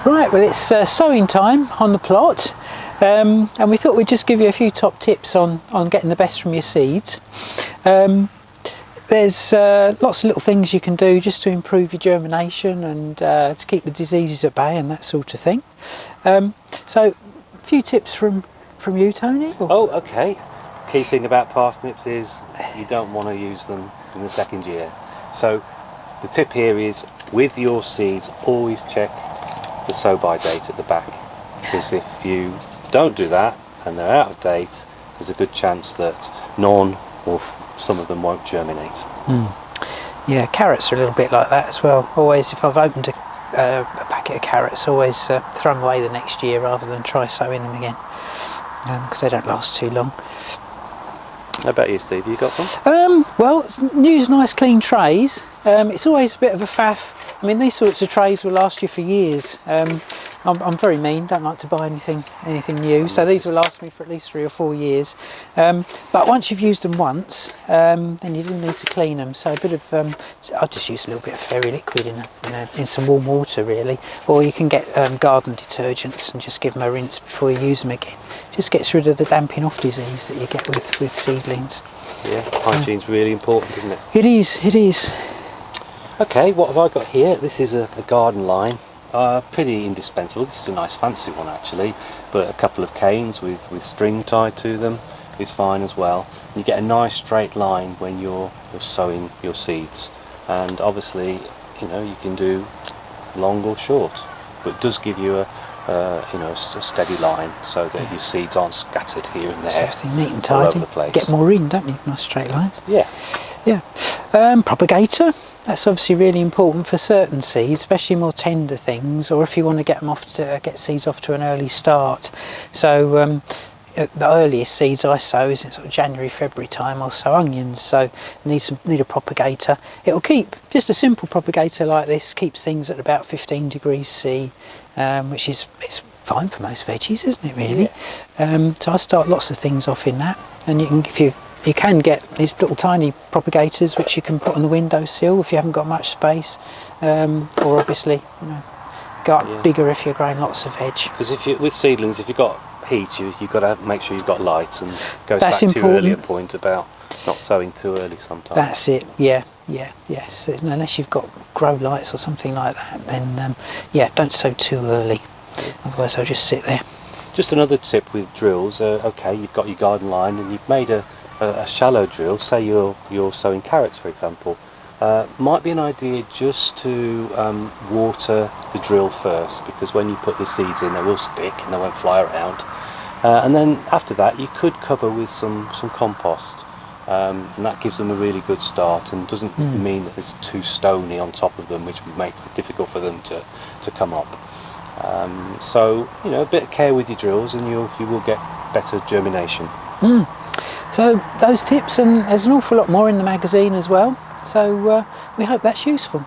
Right, well it's sowing time on the plot, and we thought we'd just give you a few top tips on getting the best from your seeds. There's lots of little things you can do just to improve your germination and to keep the diseases at bay and that sort of thing. So a few tips from you, Tony? Or? Oh, okay. Key thing about parsnips is you don't want to use them in the second year. So the tip here is, with your seeds, always check the sow-by date at the back, because if you don't do that and they're out of date, there's a good chance that none or some of them won't germinate. Yeah, carrots are a little bit like that as well. Always, if I've opened a packet of carrots, always throw them away the next year rather than try sowing them again, because they don't last too long. How about you, Steve? You got them? Well, use nice clean trays. It's always a bit of a faff. I mean, these sorts of trays will last you for years. I'm very mean, don't like to buy anything new, so these will last me for at least 3 or 4 years. But once you've used them once, then you do need to clean them. So a bit of, I'll just use a little bit of fairy liquid in some warm water, really. Or you can get garden detergents and just give them a rinse before you use them again. Just gets rid of the damping off disease that you get with seedlings. Yeah, hygiene's really important, isn't it? It is, it is. Okay, what have I got here? This is a garden line. Pretty indispensable. This is a nice fancy one actually, but a couple of canes with string tied to them is fine as well. You get a nice straight line when you're sowing your seeds, and obviously, you know, you can do long or short, but it does give you a steady line so that your seeds aren't scattered here and there. So everything neat and all tidy. over the place. Get more in, don't you? Nice straight lines. Yeah. Yeah. Propagator. That's obviously really important for certain seeds, especially more tender things, or if you want to get seeds off to an early start. So the earliest seeds I sow is in sort of January, February time. I'll sow onions, so need a propagator. It'll keep, just a simple propagator like this keeps things at about 15 degrees C, which is fine for most veggies, isn't it, really? Yeah. So I start lots of things off in that, and you can get these little tiny propagators which you can put on the windowsill if you haven't got much space, or obviously, you know, go up bigger if you're growing lots of veg. Because with seedlings, if you've got heat, you've got to make sure you've got light, and goes That's back to your important. earlier point about not sowing too early sometimes. That's it. Yes. Unless you've got grow lights or something like that, then don't sow too early. Otherwise, they'll just sit there. Just another tip with drills. Okay, you've got your garden line and you've made a shallow drill. Say you're sowing carrots, for example. Might be an idea just to water the drill first, because when you put the seeds in, they will stick and they won't fly around. And then after that, you could cover with some compost, and that gives them a really good start and doesn't mean that it's too stony on top of them, which makes it difficult for them to come up. So, you know, a bit of care with your drills and you will get better germination. So those tips, and there's an awful lot more in the magazine as well, so we hope that's useful.